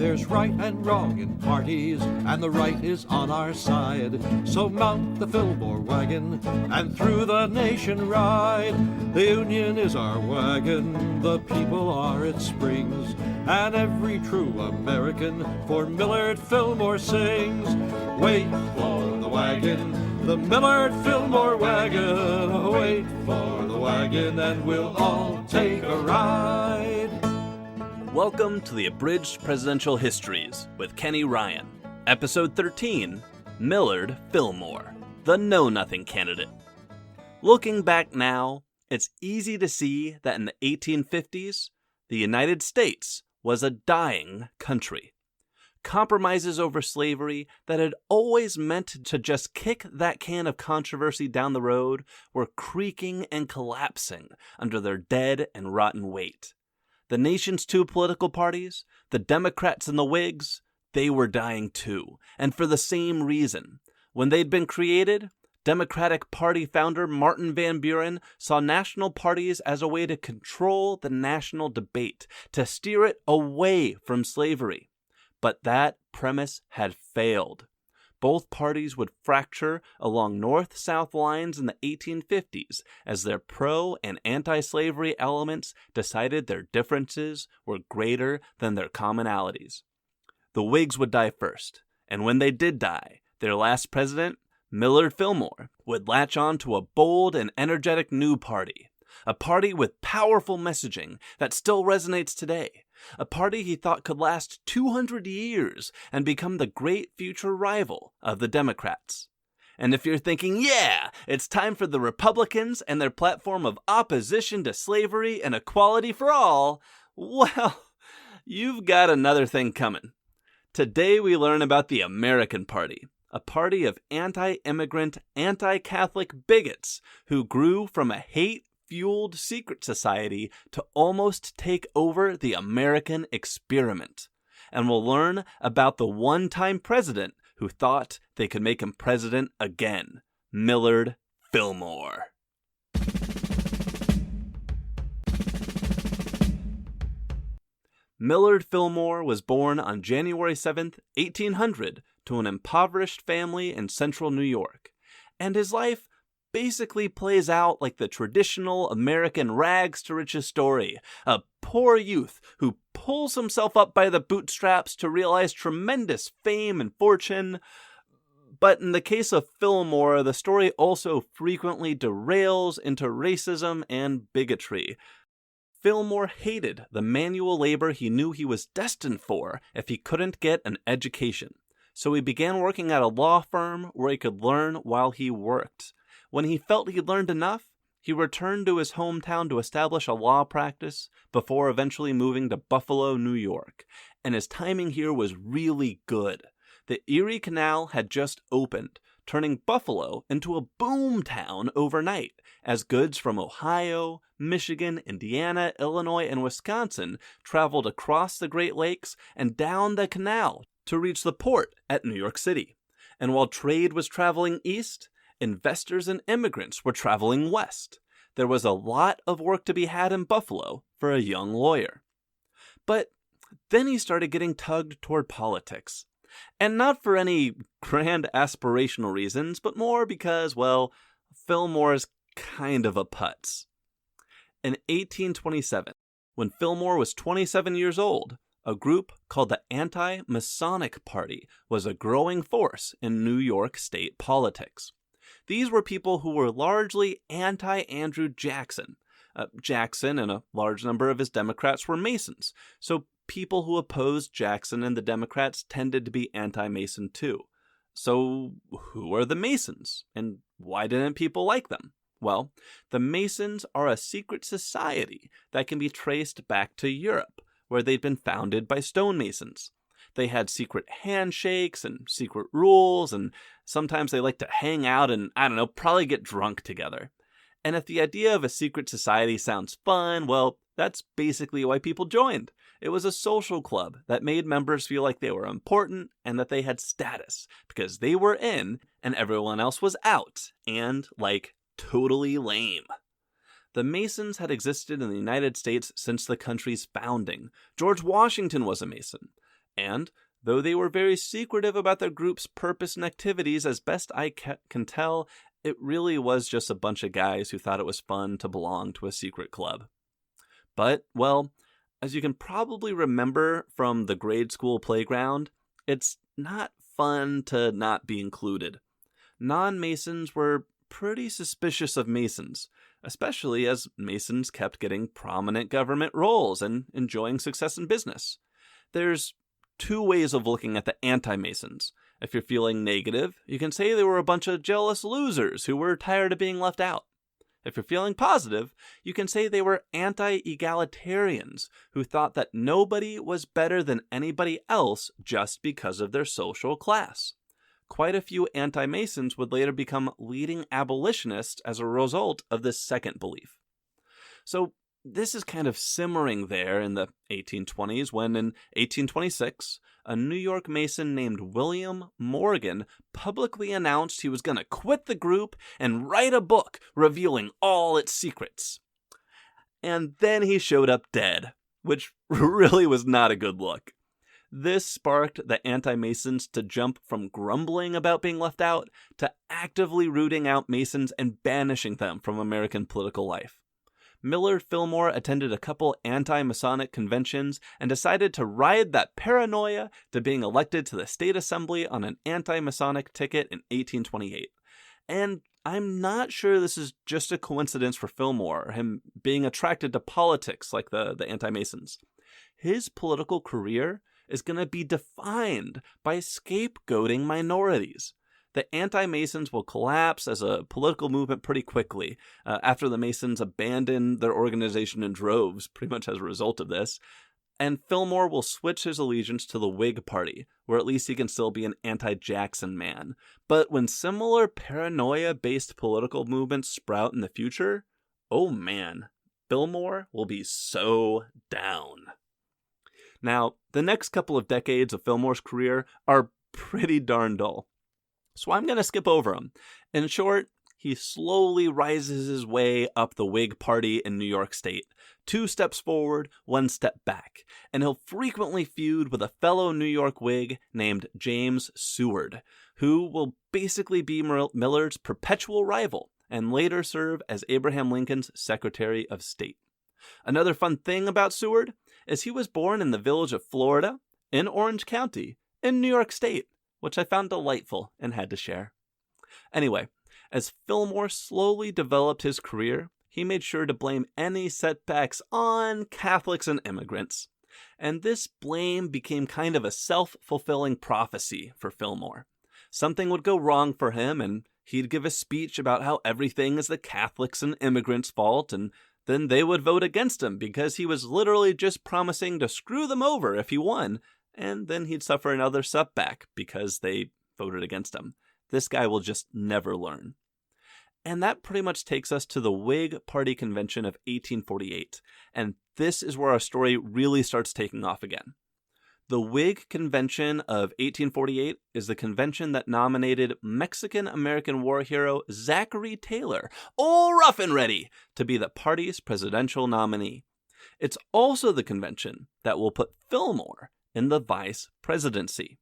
There's right and wrong in parties, and the right is on our side. So mount the Fillmore wagon, and through the nation ride. The Union is our wagon, the people are its springs, and every true American for Millard Fillmore sings. Wait for the wagon, the Millard Fillmore wagon. Wait for the wagon, and we'll all take a ride. Welcome to the Abridged Presidential Histories with Kenny Ryan, Episode 13, Millard Fillmore, the Know-Nothing candidate. Looking back now, it's easy to see that in the 1850s, the United States was a dying country. Compromises over slavery that had always meant to just kick that can of controversy down the road were creaking and collapsing under their dead and rotten weight. The nation's two political parties, the Democrats and the Whigs, they were dying too, and for the same reason. When they'd been created, Democratic Party founder Martin Van Buren saw national parties as a way to control the national debate, to steer it away from slavery. But that premise had failed. Both parties would fracture along north-south lines in the 1850s as their pro- and anti-slavery elements decided their differences were greater than their commonalities. The Whigs would die first, and when they did die, their last president, Millard Fillmore, would latch on to a bold and energetic new party, a party with powerful messaging that still resonates today. A party he thought could last 200 years and become the great future rival of the Democrats. And if you're thinking, yeah, it's time for the Republicans and their platform of opposition to slavery and equality for all, well, you've got another thing coming. Today we learn about the American Party, a party of anti-immigrant, anti-Catholic bigots who grew from a hate-fueled secret society to almost take over the American experiment. And we'll learn about the one-time president who thought they could make him president again, Millard Fillmore. Millard Fillmore was born on January 7th, 1800, to an impoverished family in central New York, and his life basically plays out like the traditional American rags-to-riches story, a poor youth who pulls himself up by the bootstraps to realize tremendous fame and fortune. But in the case of Fillmore, the story also frequently derails into racism and bigotry. Fillmore hated the manual labor he knew he was destined for if he couldn't get an education. So he began working at a law firm where he could learn while he worked. When he felt he'd learned enough, he returned to his hometown to establish a law practice before eventually moving to Buffalo, New York. And his timing here was really good. The Erie Canal had just opened, turning Buffalo into a boom town overnight, as goods from Ohio, Michigan, Indiana, Illinois, and Wisconsin traveled across the Great Lakes and down the canal to reach the port at New York City. And while trade was traveling east, investors and immigrants were traveling west. There was a lot of work to be had in Buffalo for a young lawyer. But then he started getting tugged toward politics. And not for any grand aspirational reasons, but more because, well, Fillmore's kind of a putz. In 1827, when Fillmore was 27 years old, a group called the Anti-Masonic Party was a growing force in New York state politics. These were people who were largely anti-Andrew Jackson. Jackson and a large number of his Democrats were Masons, so people who opposed Jackson and the Democrats tended to be anti-Mason too. So who are the Masons, and why didn't people like them? Well, the Masons are a secret society that can be traced back to Europe, where they'd been founded by stonemasons. They had secret handshakes and secret rules, and sometimes they liked to hang out and, probably get drunk together. And if the idea of a secret society sounds fun, well, that's basically why people joined. It was a social club that made members feel like they were important and that they had status, because they were in and everyone else was out, and, totally lame. The Masons had existed in the United States since the country's founding. George Washington was a Mason. And though they were very secretive about their group's purpose and activities, as best I can tell, it really was just a bunch of guys who thought it was fun to belong to a secret club. But, well, as you can probably remember from the grade school playground, it's not fun to not be included. Non-Masons were pretty suspicious of Masons, especially as Masons kept getting prominent government roles and enjoying success in business. There's two ways of looking at the anti-Masons. If you're feeling negative, you can say they were a bunch of jealous losers who were tired of being left out. If you're feeling positive, you can say they were anti-egalitarians who thought that nobody was better than anybody else just because of their social class. Quite a few anti-Masons would later become leading abolitionists as a result of this second belief. So this is kind of simmering there in the 1820s when, in 1826, a New York Mason named William Morgan publicly announced he was going to quit the group and write a book revealing all its secrets. And then he showed up dead, which really was not a good look. This sparked the anti-Masons to jump from grumbling about being left out to actively rooting out Masons and banishing them from American political life. Millard Fillmore attended a couple anti-Masonic conventions and decided to ride that paranoia to being elected to the state assembly on an anti-Masonic ticket in 1828. And I'm not sure this is just a coincidence for Fillmore, him being attracted to politics like the anti-Masons. His political career is going to be defined by scapegoating minorities. The anti-Masons will collapse as a political movement pretty quickly after the Masons abandon their organization in droves, pretty much as a result of this. And Fillmore will switch his allegiance to the Whig Party, where at least he can still be an anti-Jackson man. But when similar paranoia-based political movements sprout in the future, oh man, Fillmore will be so down. Now, the next couple of decades of Fillmore's career are pretty darn dull, so I'm going to skip over them. In short, he slowly rises his way up the Whig Party in New York State, 2 steps forward, 1 step back, and he'll frequently feud with a fellow New York Whig named James Seward, who will basically be Millard's perpetual rival and later serve as Abraham Lincoln's Secretary of State. Another fun thing about Seward is he was born in the village of Florida, in Orange County, in New York State, which I found delightful and had to share. Anyway, as Fillmore slowly developed his career, he made sure to blame any setbacks on Catholics and immigrants. And this blame became kind of a self-fulfilling prophecy for Fillmore. Something would go wrong for him, and he'd give a speech about how everything is the Catholics and immigrants' fault, and then they would vote against him because he was literally just promising to screw them over if he won, and then he'd suffer another setback because they voted against him. This guy will just never learn. And that pretty much takes us to the Whig Party Convention of 1848, and this is where our story really starts taking off again. The Whig Convention of 1848 is the convention that nominated Mexican-American war hero Zachary Taylor, all rough and ready, to be the party's presidential nominee. It's also the convention that will put Fillmore in the vice presidency.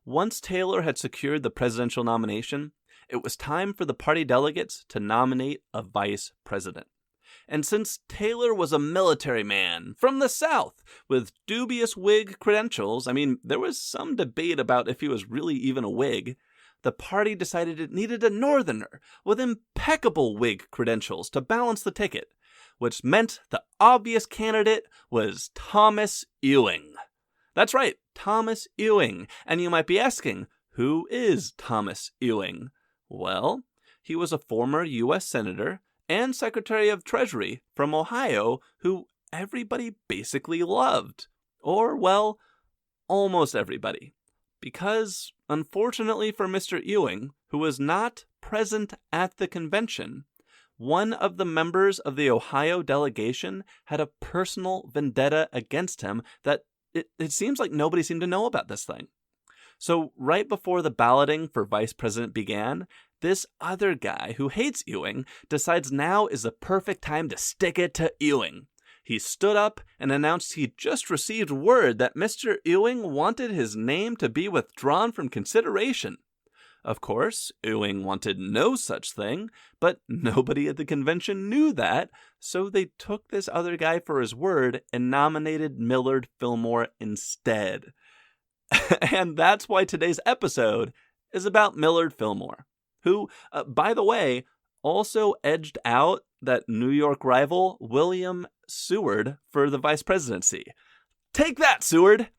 Once Taylor had secured the presidential nomination, it was time for the party delegates to nominate a vice president. And since Taylor was a military man from the South with dubious Whig credentials, there was some debate about if he was really even a Whig, the party decided it needed a Northerner with impeccable Whig credentials to balance the ticket, which meant the obvious candidate was Thomas Ewing. That's right, Thomas Ewing. And you might be asking, who is Thomas Ewing? Well, he was a former U.S. Senator and Secretary of Treasury from Ohio who everybody basically loved. Or, well, almost everybody. Because, unfortunately for Mr. Ewing, who was not present at the convention, one of the members of the Ohio delegation had a personal vendetta against him that it seems like nobody seemed to know about this thing. So right before the balloting for vice president began, this other guy who hates Ewing decides now is the perfect time to stick it to Ewing. he stood up and announced he'd just received word that Mr. Ewing wanted his name to be withdrawn from consideration. Of course, Ewing wanted no such thing, but nobody at the convention knew that, so they took this other guy for his word and nominated Millard Fillmore instead. And that's why today's episode is about Millard Fillmore, who, by the way, also edged out that New York rival William Seward for the vice presidency. Take that, Seward!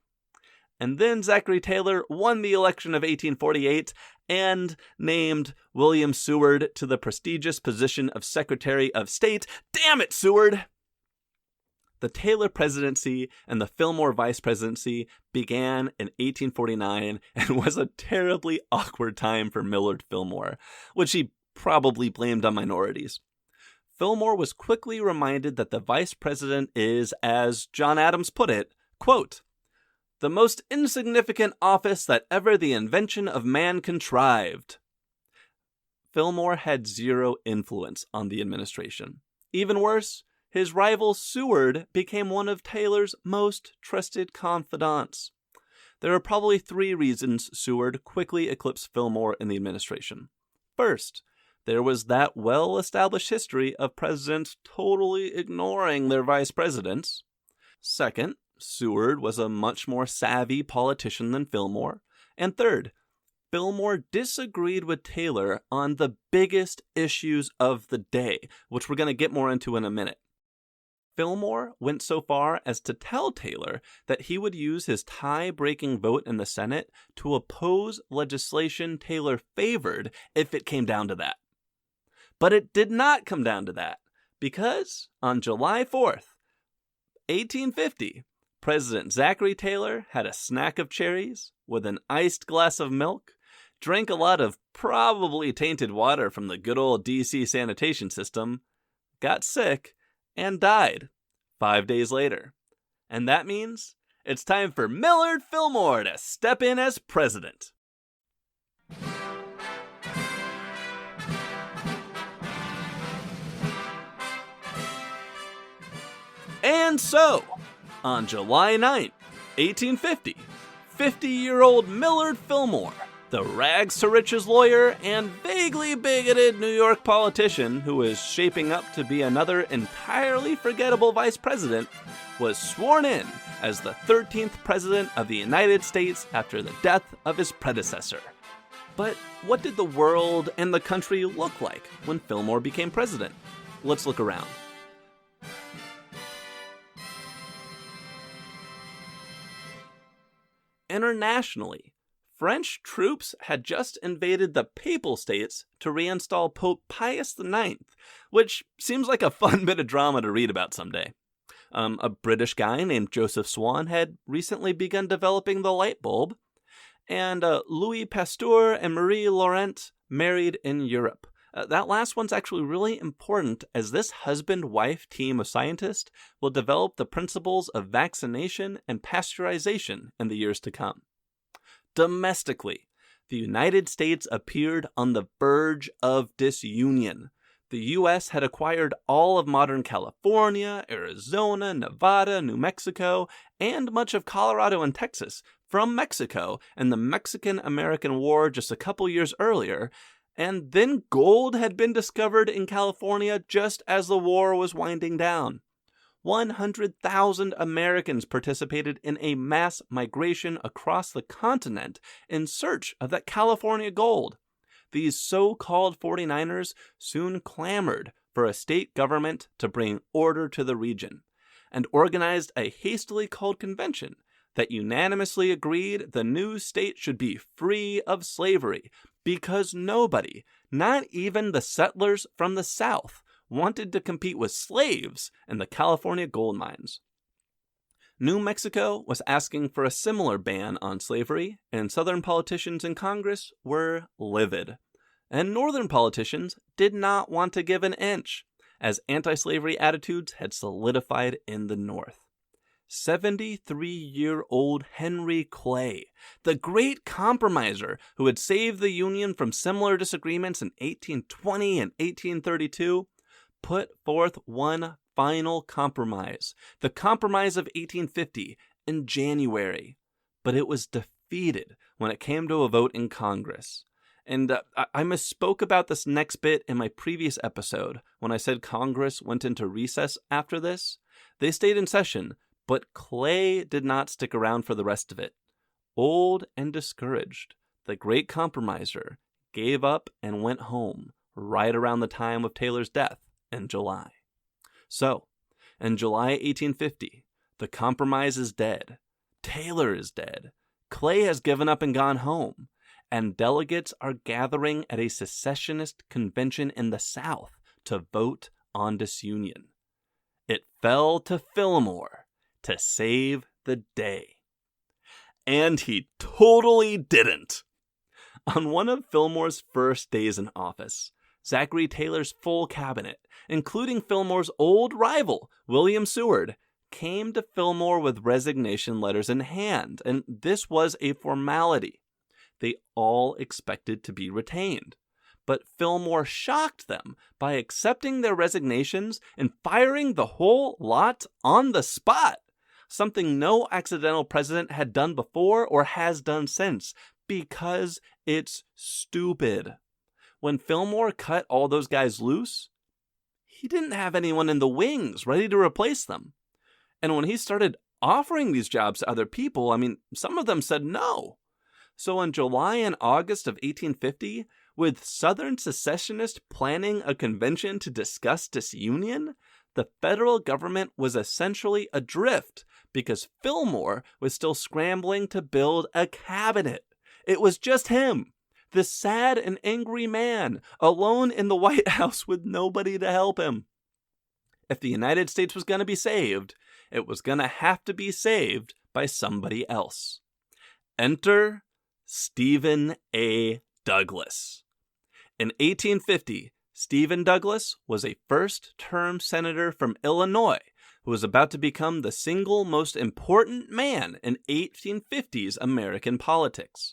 And then Zachary Taylor won the election of 1848 and named William Seward to the prestigious position of Secretary of State. Damn it, Seward! The Taylor presidency and the Fillmore vice presidency began in 1849 and was a terribly awkward time for Millard Fillmore, which he probably blamed on minorities. Fillmore was quickly reminded that the vice president is, as John Adams put it, quote, "the most insignificant office that ever the invention of man contrived." Fillmore had zero influence on the administration. Even worse, his rival Seward became one of Taylor's most trusted confidants. There are probably 3 reasons Seward quickly eclipsed Fillmore in the administration. First, there was that well-established history of presidents totally ignoring their vice presidents. Second, Seward was a much more savvy politician than Fillmore. And third, Fillmore disagreed with Taylor on the biggest issues of the day, which we're going to get more into in a minute. Fillmore went so far as to tell Taylor that he would use his tie-breaking vote in the Senate to oppose legislation Taylor favored if it came down to that. But it did not come down to that, because on July 4th, 1850, President Zachary Taylor had a snack of cherries with an iced glass of milk, drank a lot of probably tainted water from the good old DC sanitation system, got sick, and died 5 days later. And that means it's time for Millard Fillmore to step in as president. And so, on July 9th, 1850, 50-year-old Millard Fillmore, the rags-to-riches lawyer and vaguely bigoted New York politician who is shaping up to be another entirely forgettable vice president, was sworn in as the 13th president of the United States after the death of his predecessor. But what did the world and the country look like when Fillmore became president? Let's look around. Internationally, French troops had just invaded the Papal States to reinstall Pope Pius IX, which seems like a fun bit of drama to read about someday. A British guy named Joseph Swan had recently begun developing the light bulb, and Louis Pasteur and Marie Laurent married in Europe. That last one's actually really important, as this husband-wife team of scientists will develop the principles of vaccination and pasteurization in the years to come. Domestically, the United States appeared on the verge of disunion. The U.S. had acquired all of modern California, Arizona, Nevada, New Mexico, and much of Colorado and Texas from Mexico in the Mexican-American War just a couple years earlier, and then gold had been discovered in California just as the war was winding down. 100,000 Americans participated in a mass migration across the continent in search of that California gold. These so-called 49ers soon clamored for a state government to bring order to the region, and organized a hastily called convention that unanimously agreed the new state should be free of slavery, because nobody, not even the settlers from the South, wanted to compete with slaves in the California gold mines. New Mexico was asking for a similar ban on slavery, and Southern politicians in Congress were livid. And Northern politicians did not want to give an inch, as anti-slavery attitudes had solidified in the North. 73-year-old Henry Clay, the great compromiser who had saved the Union from similar disagreements in 1820 and 1832, put forth one final compromise, the Compromise of 1850, in January. But it was defeated when it came to a vote in Congress. And I misspoke about this next bit in my previous episode when I said Congress went into recess after this. They stayed in session, but Clay did not stick around for the rest of it. Old and discouraged, the great compromiser gave up and went home right around the time of Taylor's death in July. So, in July 1850, the compromise is dead. Taylor is dead. Clay has given up and gone home. And delegates are gathering at a secessionist convention in the South to vote on disunion. It fell to Fillmore to save the day. And he totally didn't. On one of Fillmore's first days in office, Zachary Taylor's full cabinet, including Fillmore's old rival, William Seward, came to Fillmore with resignation letters in hand, and this was a formality. They all expected to be retained. But Fillmore shocked them by accepting their resignations and firing the whole lot on the spot, something no accidental president had done before or has done since, because it's stupid. When Fillmore cut all those guys loose, he didn't have anyone in the wings ready to replace them. And when he started offering these jobs to other people, some of them said no. So in July and August of 1850, with Southern secessionists planning a convention to discuss disunion, the federal government was essentially adrift because Fillmore was still scrambling to build a cabinet. It was just him, the sad and angry man, alone in the White House with nobody to help him. If the United States was going to be saved, it was going to have to be saved by somebody else. Enter Stephen A. Douglas. In 1850, Stephen Douglas was a first-term senator from Illinois who was about to become the single most important man in 1850s American politics.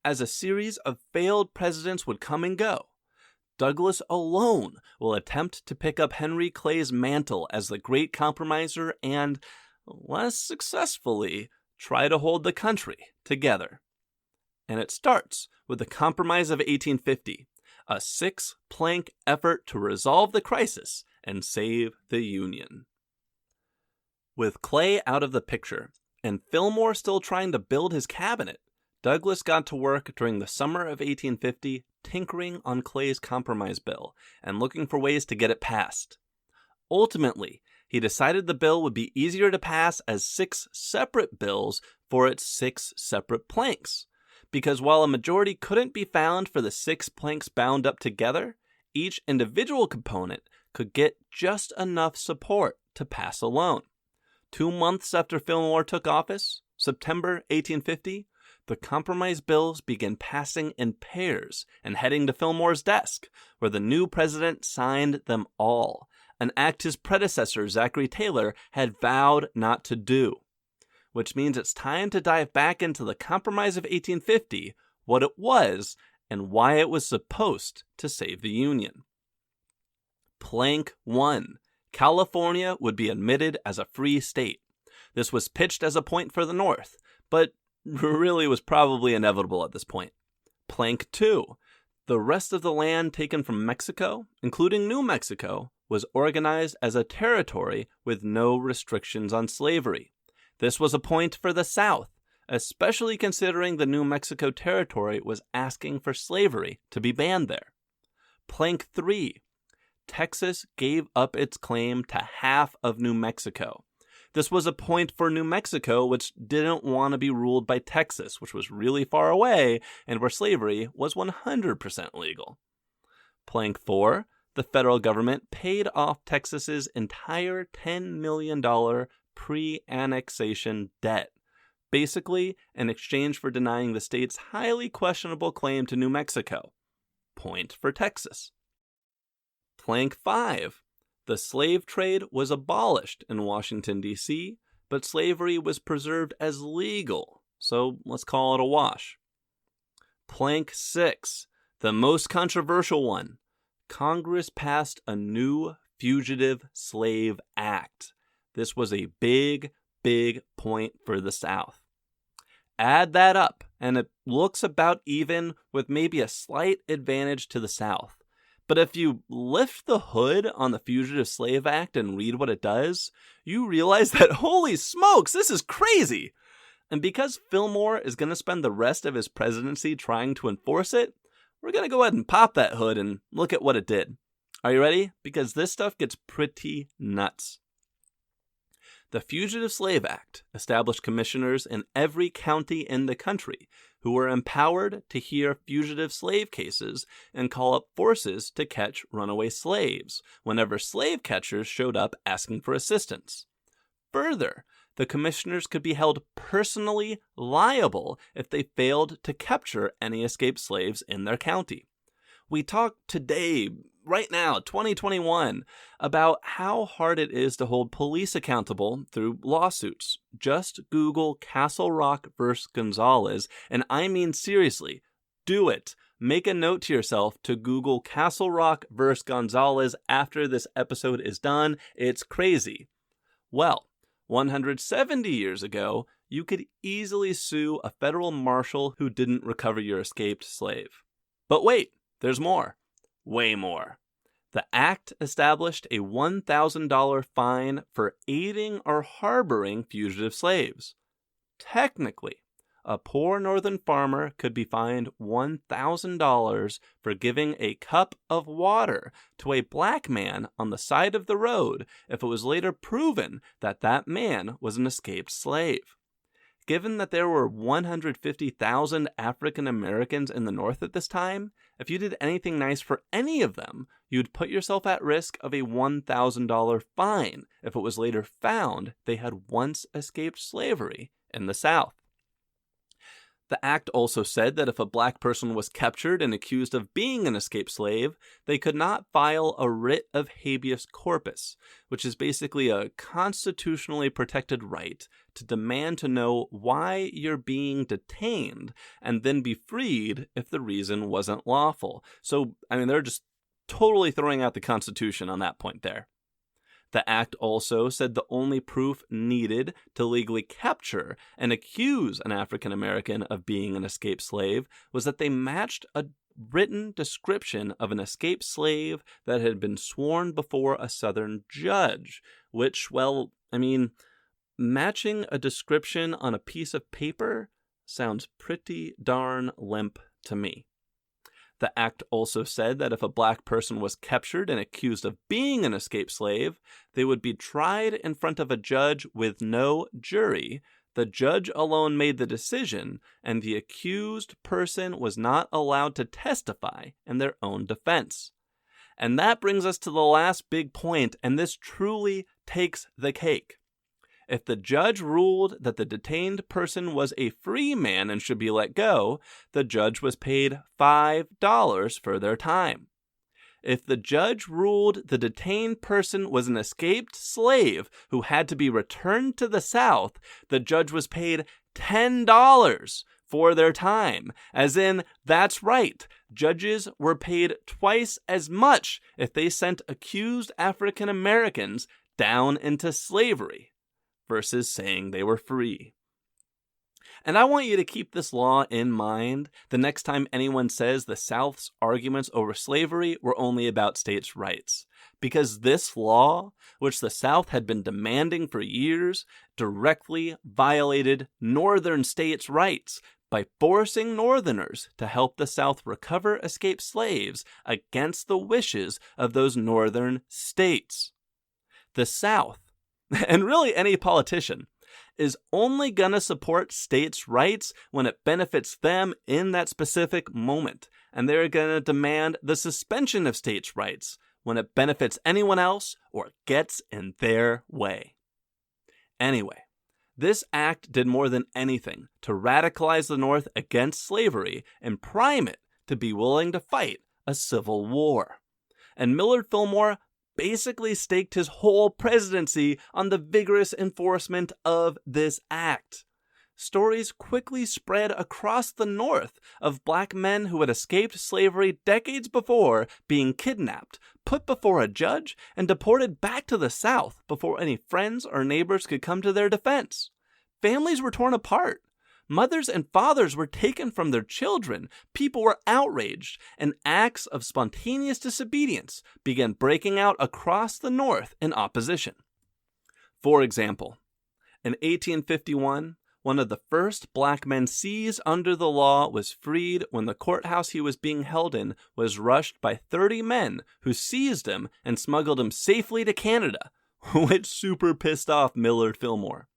As a series of failed presidents would come and go, Douglas alone will attempt to pick up Henry Clay's mantle as the great compromiser and, less successfully, try to hold the country together. And it starts with the Compromise of 1850, a 6-plank effort to resolve the crisis and save the Union. With Clay out of the picture, and Fillmore still trying to build his cabinet, Douglas got to work during the summer of 1850 tinkering on Clay's compromise bill and looking for ways to get it passed. Ultimately, he decided the bill would be easier to pass as 6 separate bills for its 6 separate planks. Because while a majority couldn't be found for the 6 planks bound up together, each individual component could get just enough support to pass alone. 2 months after Fillmore took office, September 1850, the compromise bills began passing in pairs and heading to Fillmore's desk, where the new president signed them all, an act his predecessor, Zachary Taylor, had vowed not to do. Which means it's time to dive back into the Compromise of 1850, what it was, and why it was supposed to save the Union. Plank 1. California would be admitted as a free state. This was pitched as a point for the North, but really was probably inevitable at this point. Plank 2. The rest of the land taken from Mexico, including New Mexico, was organized as a territory with no restrictions on slavery. This was a point for the South, especially considering the New Mexico Territory was asking for slavery to be banned there. Plank 3. Texas gave up its claim to half of New Mexico. This was a point for New Mexico, which didn't want to be ruled by Texas, which was really far away and where slavery was 100% legal. Plank 4. The federal government paid off Texas's entire $10 million pre-annexation debt, basically in exchange for denying the state's highly questionable claim to New Mexico. Point for Texas. Plank 5. The slave trade was abolished in Washington, D.C., but slavery was preserved as legal, so let's call it a wash. Plank 6. The most controversial one. Congress passed a new Fugitive Slave Act. This was a big, big point for the South. Add that up, and it looks about even with maybe a slight advantage to the South. But if you lift the hood on the Fugitive Slave Act and read what it does, you realize that, holy smokes, this is crazy! And because Fillmore is going to spend the rest of his presidency trying to enforce it, we're going to go ahead and pop that hood and look at what it did. Are you ready? Because this stuff gets pretty nuts. The Fugitive Slave Act established commissioners in every county in the country who were empowered to hear fugitive slave cases and call up forces to catch runaway slaves whenever slave catchers showed up asking for assistance. Further, the commissioners could be held personally liable if they failed to capture any escaped slaves in their county. We talk today, right now, 2021, about how hard it is to hold police accountable through lawsuits. Just Google Castle Rock vs. Gonzalez, and I mean seriously, do it. Make a note to yourself to Google Castle Rock vs. Gonzalez after this episode is done. It's crazy. Well, 170 years ago, you could easily sue a federal marshal who didn't recover your escaped slave. But wait, there's more. Way more. The act established a $1,000 fine for aiding or harboring fugitive slaves. Technically, a poor northern farmer could be fined $1,000 for giving a cup of water to a black man on the side of the road if it was later proven that that man was an escaped slave. Given that there were 150,000 African Americans in the North at this time, if you did anything nice for any of them, you'd put yourself at risk of a $1,000 fine if it was later found they had once escaped slavery in the South. The act also said that if a black person was captured and accused of being an escaped slave, they could not file a writ of habeas corpus, which is basically a constitutionally protected right to demand to know why you're being detained and then be freed if the reason wasn't lawful. So, they're just totally throwing out the Constitution on that point there. The act also said the only proof needed to legally capture and accuse an African American of being an escaped slave was that they matched a written description of an escaped slave that had been sworn before a Southern judge, which, matching a description on a piece of paper sounds pretty darn limp to me. The act also said that if a black person was captured and accused of being an escaped slave, they would be tried in front of a judge with no jury. The judge alone made the decision, and the accused person was not allowed to testify in their own defense. And that brings us to the last big point, and this truly takes the cake. If the judge ruled that the detained person was a free man and should be let go, the judge was paid $5 for their time. If the judge ruled the detained person was an escaped slave who had to be returned to the South, the judge was paid $10 for their time. As in, that's right, judges were paid twice as much if they sent accused African Americans down into slavery versus saying they were free. And I want you to keep this law in mind the next time anyone says the South's arguments over slavery were only about states' rights. Because this law, which the South had been demanding for years, directly violated Northern states' rights by forcing Northerners to help the South recover escaped slaves against the wishes of those Northern states. The South, and really any politician, is only gonna support states' rights when it benefits them in that specific moment. And they're gonna demand the suspension of states' rights when it benefits anyone else or gets in their way. Anyway, this act did more than anything to radicalize the North against slavery and prime it to be willing to fight a civil war. And Millard Fillmore basically staked his whole presidency on the vigorous enforcement of this act. stories quickly spread across the North of black men who had escaped slavery decades before being kidnapped, put before a judge, and deported back to the South before any friends or neighbors could come to their defense. Families were torn apart. Mothers and fathers were taken from their children. People were outraged, and acts of spontaneous disobedience began breaking out across the North in opposition. For example, in 1851, one of the first black men seized under the law was freed when the courthouse he was being held in was rushed by 30 men who seized him and smuggled him safely to Canada, which super pissed off Millard Fillmore.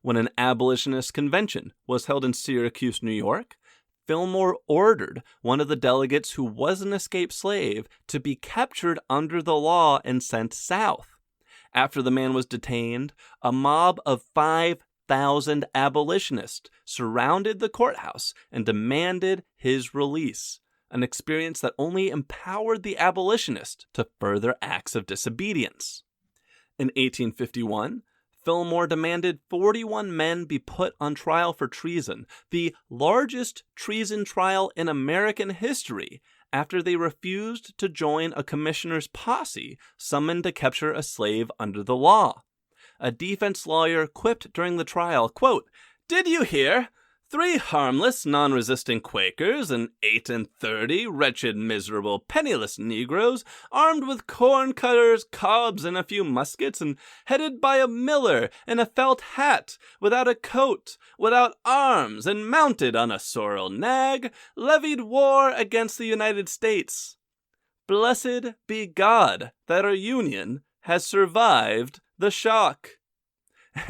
When an abolitionist convention was held in Syracuse, New York, Fillmore ordered one of the delegates who was an escaped slave to be captured under the law and sent south. After the man was detained, a mob of 5,000 abolitionists surrounded the courthouse and demanded his release, an experience that only empowered the abolitionist to further acts of disobedience. In 1851, Fillmore demanded 41 men be put on trial for treason, the largest treason trial in American history, after they refused to join a commissioner's posse summoned to capture a slave under the law. A defense lawyer quipped during the trial, quote, "Did you hear? 3 harmless, non-resisting Quakers and 38 wretched, miserable, penniless Negroes, armed with corn cutters, cobs, and a few muskets, and headed by a miller in a felt hat, without a coat, without arms, and mounted on a sorrel nag, levied war against the United States. Blessed be God that our Union has survived the shock."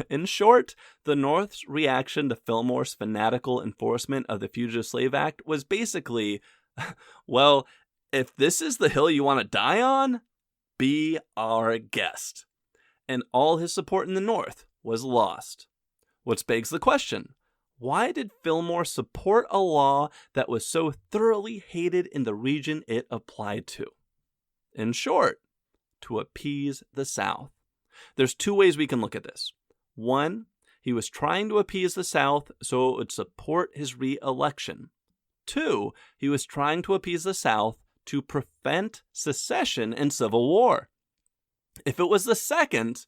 In short, the North's reaction to Fillmore's fanatical enforcement of the Fugitive Slave Act was basically, well, if this is the hill you want to die on, be our guest. And all his support in the North was lost. Which begs the question, why did Fillmore support a law that was so thoroughly hated in the region it applied to? In short, to appease the South. There's 2 ways we can look at this. 1, he was trying to appease the South so it would support his re-election. 2, he was trying to appease the South to prevent secession and civil war. If it was the second,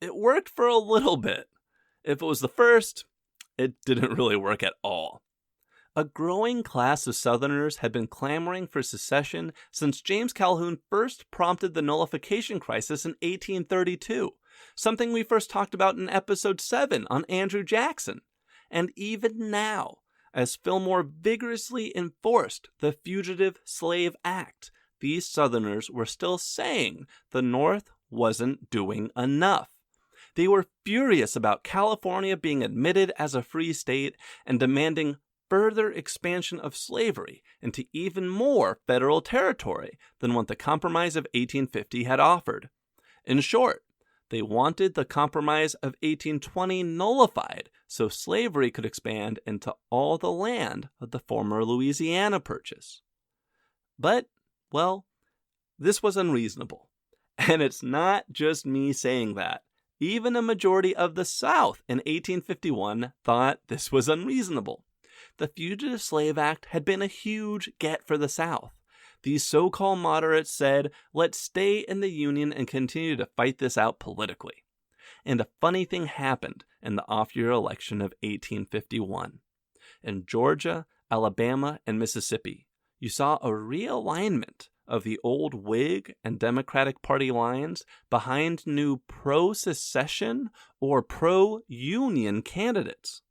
it worked for a little bit. If it was the first, it didn't really work at all. A growing class of Southerners had been clamoring for secession since James Calhoun first prompted the nullification crisis in 1832, something we first talked about in episode 7 on Andrew Jackson. And even now, as Fillmore vigorously enforced the Fugitive Slave Act, these Southerners were still saying the North wasn't doing enough. They were furious about California being admitted as a free state and demanding further expansion of slavery into even more federal territory than what the Compromise of 1850 had offered. In short, they wanted the Compromise of 1820 nullified so slavery could expand into all the land of the former Louisiana Purchase. But, well, this was unreasonable. And it's not just me saying that. Even a majority of the South in 1851 thought this was unreasonable. The Fugitive Slave Act had been a huge get for the South. These so-called moderates said, let's stay in the Union and continue to fight this out politically. And a funny thing happened in the off-year election of 1851. In Georgia, Alabama, and Mississippi, you saw a realignment of the old Whig and Democratic Party lines behind new pro-secession or pro-union candidates.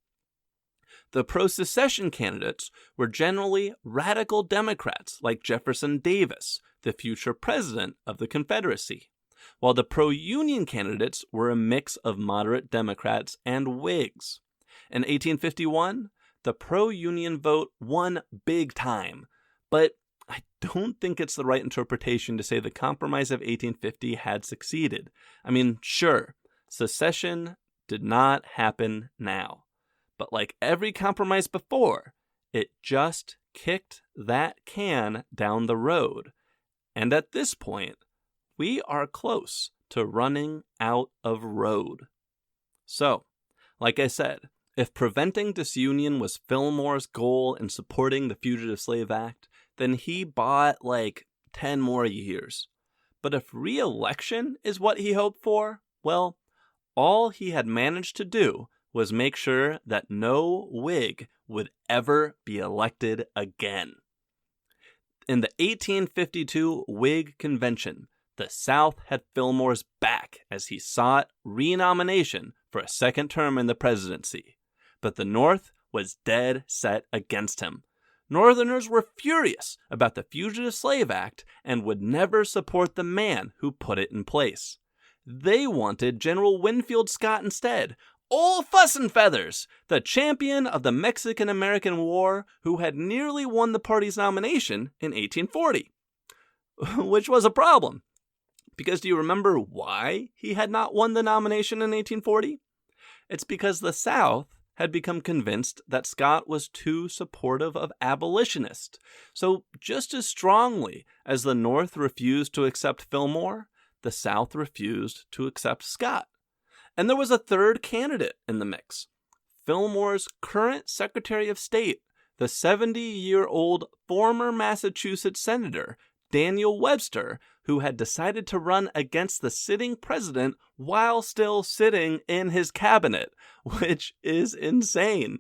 The pro-secession candidates were generally radical Democrats like Jefferson Davis, the future president of the Confederacy, while the pro-union candidates were a mix of moderate Democrats and Whigs. In 1851, the pro-union vote won big time, but I don't think it's the right interpretation to say the Compromise of 1850 had succeeded. I mean, sure, secession did not happen now. But like every compromise before, it just kicked that can down the road. And at this point, we are close to running out of road. So, like I said, If preventing disunion was Fillmore's goal in supporting the Fugitive Slave Act, then he bought like 10 more years. But if re-election is what he hoped for, well, all he had managed to do was make sure that no Whig would ever be elected again. In the 1852 Whig convention, the South had Fillmore's back as he sought renomination for a second term in the presidency. But the North was dead set against him. Northerners were furious about the Fugitive Slave Act and would never support the man who put it in place. They wanted General Winfield Scott instead, Ol' Fuss and Feathers, the champion of the Mexican-American War who had nearly won the party's nomination in 1840. Which was a problem. Because do you remember why he had not won the nomination in 1840? It's because the South had become convinced that Scott was too supportive of abolitionists. So just as strongly as the North refused to accept Fillmore, the South refused to accept Scott. And there was a third candidate in the mix. Fillmore's current Secretary of State, the 70-year-old former Massachusetts Senator, Daniel Webster, who had decided to run against the sitting president while still sitting in his cabinet, which is insane.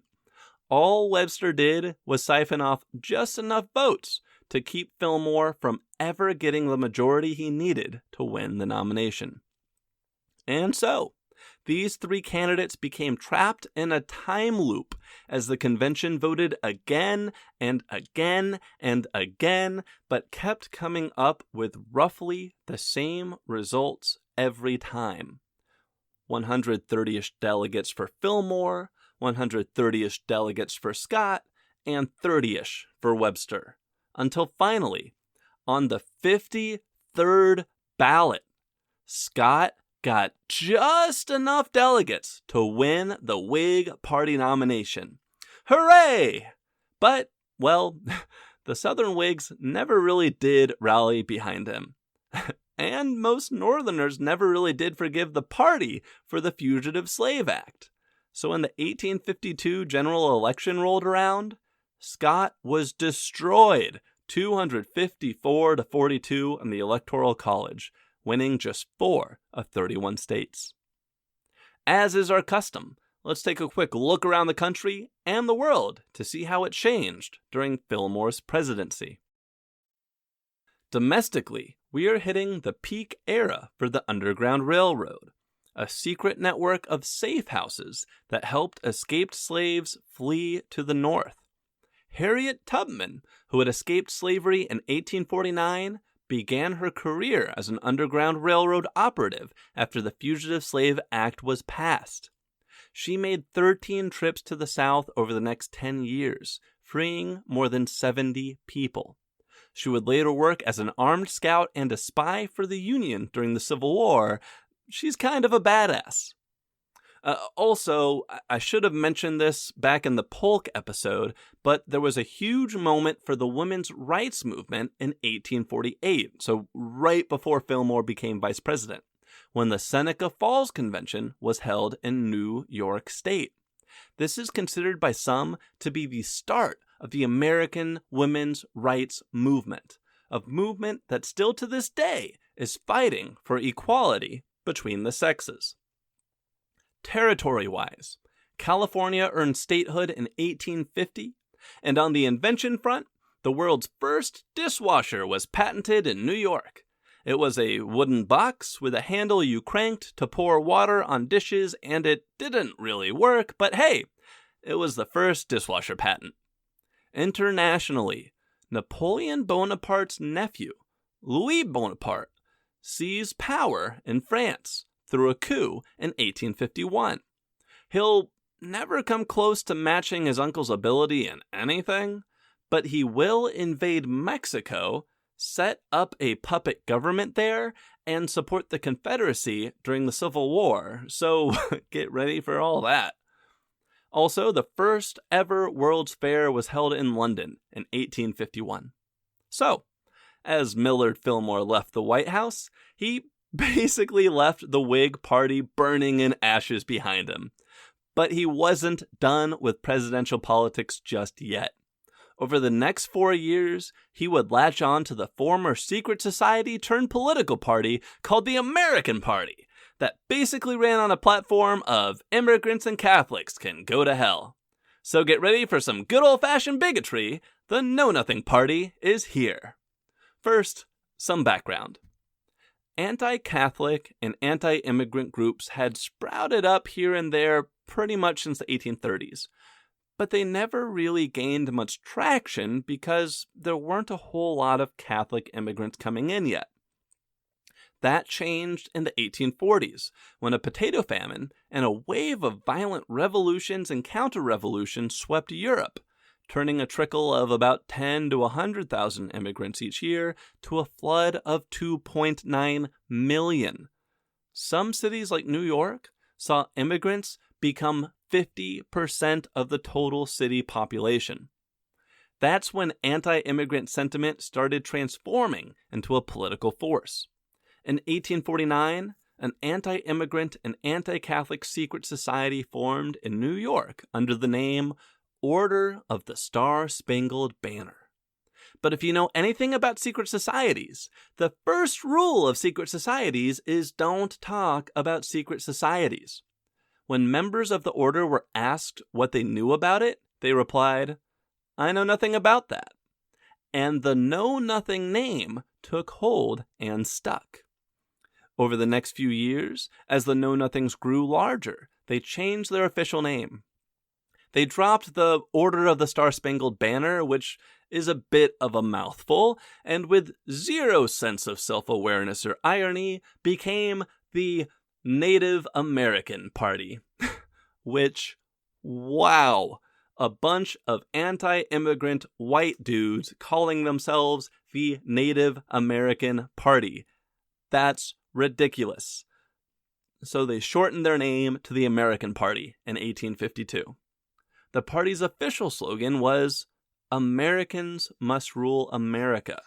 All Webster did was siphon off just enough votes to keep Fillmore from ever getting the majority he needed to win the nomination. And so, these three candidates became trapped in a time loop as the convention voted again and again and again, but kept coming up with roughly the same results every time. 130-ish delegates for Fillmore, 130-ish delegates for Scott, and 30-ish for Webster. Until finally, on the 53rd ballot, Scott got just enough delegates to win the Whig Party nomination. Hooray! But, well, the Southern Whigs never really did rally behind him. And most Northerners never really did forgive the party for the Fugitive Slave Act. So when the 1852 general election rolled around, Scott was destroyed 254-42 in the Electoral College, winning just 4 of 31 states. As is our custom, let's take a quick look around the country and the world to see how it changed during Fillmore's presidency. Domestically, we are hitting the peak era for the Underground Railroad, a secret network of safe houses that helped escaped slaves flee to the north. Harriet Tubman, who had escaped slavery in 1849, began her career as an Underground Railroad operative after the Fugitive Slave Act was passed. She made 13 trips to the South over the next 10 years, freeing more than 70 people. She would later work as an armed scout and a spy for the Union during the Civil War. She's kind of a badass. Also, I should have mentioned this back in the Polk episode, but there was a huge moment for the women's rights movement in 1848, so right before Fillmore became vice president, when the Seneca Falls Convention was held in New York State. This is considered by some to be the start of the American women's rights movement, a movement that still to this day is fighting for equality between the sexes. Territory-wise, California earned statehood in 1850, and on the invention front, the world's first dishwasher was patented in New York. It was a wooden box with a handle you cranked to pour water on dishes, and it didn't really work, but hey, it was the first dishwasher patent. Internationally, Napoleon Bonaparte's nephew, Louis Bonaparte, seized power in France through a coup in 1851. He'll never come close to matching his uncle's ability in anything, but he will invade Mexico, set up a puppet government there, and support the Confederacy during the Civil War, so get ready for all that. Also, the first ever World's Fair was held in London in 1851. So, as Millard Fillmore left the White House, he basically left the Whig Party burning in ashes behind him. But he wasn't done with presidential politics just yet. Over the next 4 years, he would latch on to the former secret society turned political party called the American Party that basically ran on a platform of immigrants and Catholics can go to hell. So get ready for some good old-fashioned bigotry. The Know Nothing Party is here. First, some background. Anti-Catholic and anti-immigrant groups had sprouted up here and there pretty much since the 1830s, but they never really gained much traction because there weren't a whole lot of Catholic immigrants coming in yet. That changed in the 1840s, when a potato famine and a wave of violent revolutions and counter-revolutions swept Europe, turning a trickle of about 10 to 100,000 immigrants each year to a flood of 2.9 million. Some cities like New York saw immigrants become 50% of the total city population. That's when anti-immigrant sentiment started transforming into a political force. In 1849, an anti-immigrant and anti-Catholic secret society formed in New York under the name Order of the Star-Spangled Banner. But if you know anything about secret societies, the first rule of secret societies is don't talk about secret societies. When members of the order were asked what they knew about it, they replied, "I know nothing about that." And the Know Nothing name took hold and stuck. Over the next few years, as the Know Nothings grew larger, they changed their official name. They dropped the Order of the Star-Spangled Banner, which is a bit of a mouthful, and with zero sense of self-awareness or irony, became the Native American Party. Which, wow, a bunch of anti-immigrant white dudes calling themselves the Native American Party. That's ridiculous. So they shortened their name to the American Party in 1852. The party's official slogan was, "Americans must rule America,"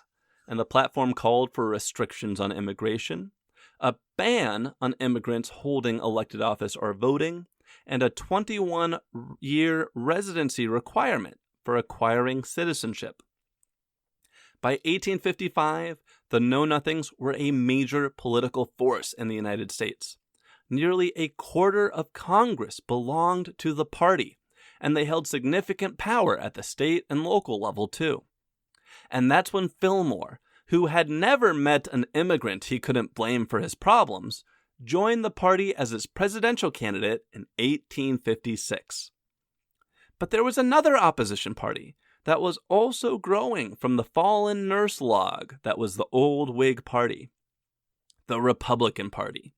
and the platform called for restrictions on immigration, a ban on immigrants holding elected office or voting, and a 21-year residency requirement for acquiring citizenship. By 1855, the Know Nothings were a major political force in the United States. Nearly a quarter of Congress belonged to the party, and they held significant power at the state and local level too. And that's when Fillmore, who had never met an immigrant he couldn't blame for his problems, joined the party as its presidential candidate in 1856. But there was another opposition party that was also growing from the fallen nurse log that was the old Whig Party, the Republican Party.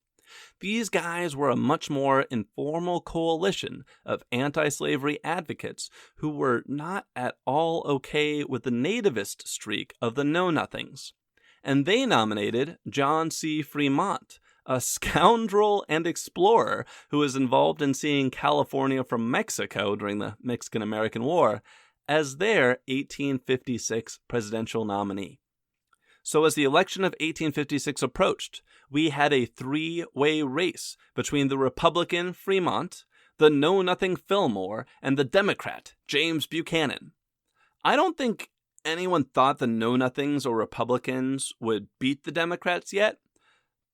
These guys were a much more informal coalition of anti-slavery advocates who were not at all okay with the nativist streak of the Know Nothings. And they nominated John C. Fremont, a scoundrel and explorer who was involved in seeing California from Mexico during the Mexican-American War, as their 1856 presidential nominee. So as the election of 1856 approached, we had a three-way race between the Republican Fremont, the Know Nothing Fillmore, and the Democrat James Buchanan. I don't think anyone thought the Know Nothings or Republicans would beat the Democrats yet,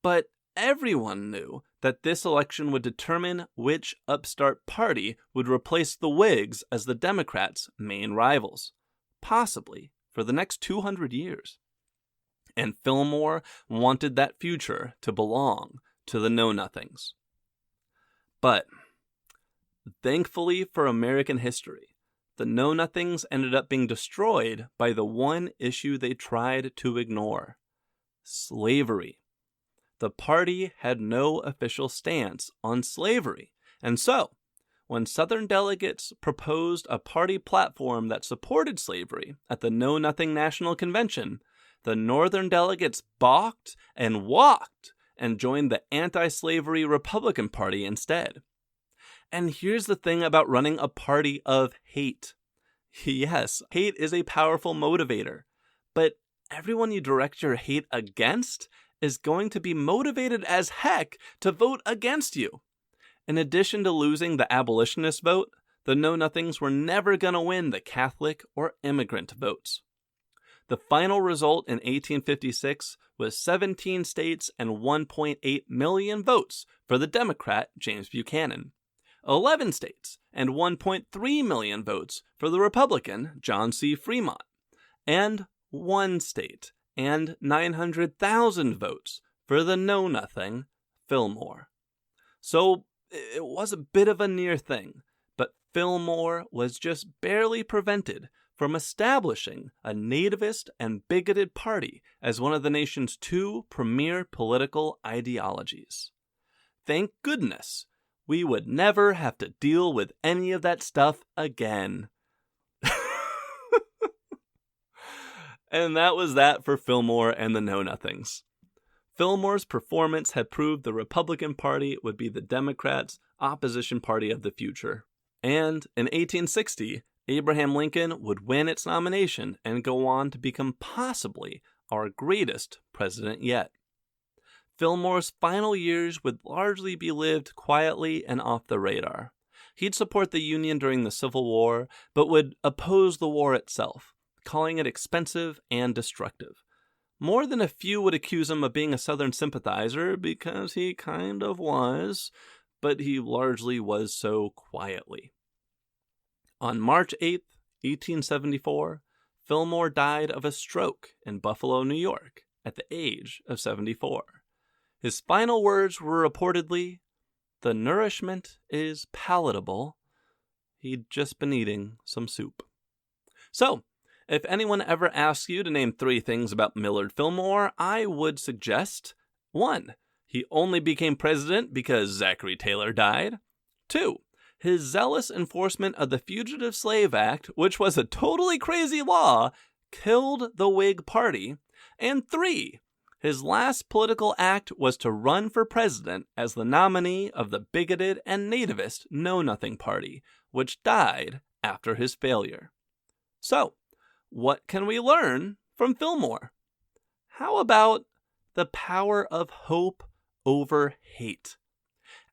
but everyone knew that this election would determine which upstart party would replace the Whigs as the Democrats' main rivals, possibly for the next 200 years. And Fillmore wanted that future to belong to the Know Nothings. But, thankfully for American history, the Know Nothings ended up being destroyed by the one issue they tried to ignore: slavery. The party had no official stance on slavery, and so, when Southern delegates proposed a party platform that supported slavery at the Know Nothing National Convention, the Northern delegates balked and walked and joined the anti-slavery Republican Party instead. And here's the thing about running a party of hate. Yes, hate is a powerful motivator, but everyone you direct your hate against is going to be motivated as heck to vote against you. In addition to losing the abolitionist vote, the Know-Nothings were never going to win the Catholic or immigrant votes. The final result in 1856 was 17 states and 1.8 million votes for the Democrat James Buchanan, 11 states and 1.3 million votes for the Republican John C. Fremont, and 1 state and 900,000 votes for the Know-Nothing Fillmore. So it was a bit of a near thing, but Fillmore was just barely prevented from establishing a nativist and bigoted party as one of the nation's 2 premier political ideologies. Thank goodness we would never have to deal with any of that stuff again. And that was that for Fillmore and the Know-Nothings. Fillmore's performance had proved the Republican Party would be the Democrats' opposition party of the future. And in 1860, Abraham Lincoln would win its nomination and go on to become possibly our greatest president yet. Fillmore's final years would largely be lived quietly and off the radar. He'd support the Union during the Civil War, but would oppose the war itself, calling it expensive and destructive. More than a few would accuse him of being a Southern sympathizer, because he kind of was, but he largely was so quietly. On March 8, 1874, Fillmore died of a stroke in Buffalo, New York, at the age of 74. His final words were reportedly, "The nourishment is palatable." He'd just been eating some soup. So, if anyone ever asks you to name 3 things about Millard Fillmore, I would suggest 1. He only became president because Zachary Taylor died. 2. His zealous enforcement of the Fugitive Slave Act, which was a totally crazy law, killed the Whig Party. And 3. His last political act was to run for president as the nominee of the bigoted and nativist Know-Nothing Party, which died after his failure. So, what can we learn from Fillmore? How about the power of hope over hate?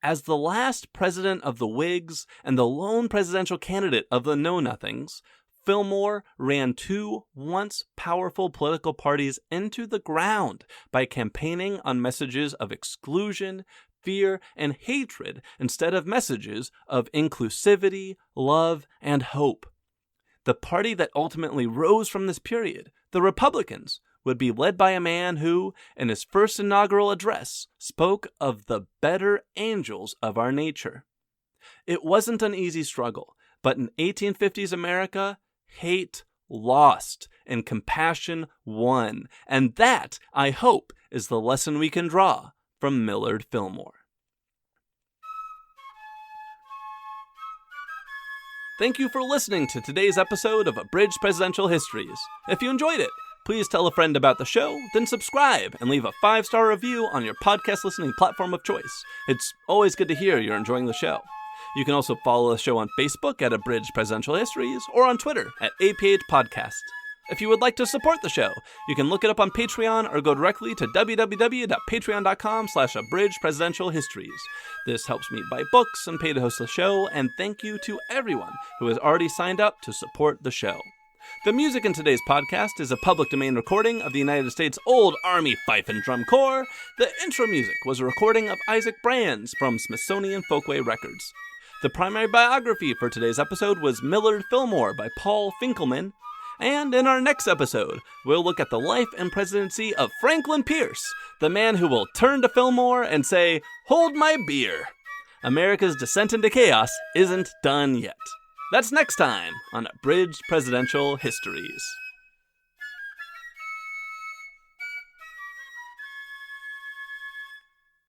As the last president of the Whigs and the lone presidential candidate of the Know-Nothings, Fillmore ran 2 once powerful political parties into the ground by campaigning on messages of exclusion, fear, and hatred instead of messages of inclusivity, love, and hope. The party that ultimately rose from this period, the Republicans, would be led by a man who, in his first inaugural address, spoke of the better angels of our nature. It wasn't an easy struggle, but in 1850s America, hate lost and compassion won. And that, I hope, is the lesson we can draw from Millard Fillmore. Thank you for listening to today's episode of Abridged Presidential Histories. If you enjoyed it, please tell a friend about the show, then subscribe and leave a 5-star review on your podcast listening platform of choice. It's always good to hear you're enjoying the show. You can also follow the show on Facebook at Abridged Presidential Histories or on Twitter at APH Podcast. If you would like to support the show, you can look it up on Patreon or go directly to www.patreon.com/abridgedpresidentialhistories. This helps me buy books and pay to host the show, and thank you to everyone who has already signed up to support the show. The music in today's podcast is a public domain recording of the United States Old Army Fife and Drum Corps. The intro music was a recording of Isaac Brands from Smithsonian Folkway Records. The primary biography for today's episode was Millard Fillmore by Paul Finkelman. And in our next episode, we'll look at the life and presidency of Franklin Pierce, the man who will turn to Fillmore and say, "Hold my beer." America's descent into chaos isn't done yet. That's next time on Abridged Presidential Histories.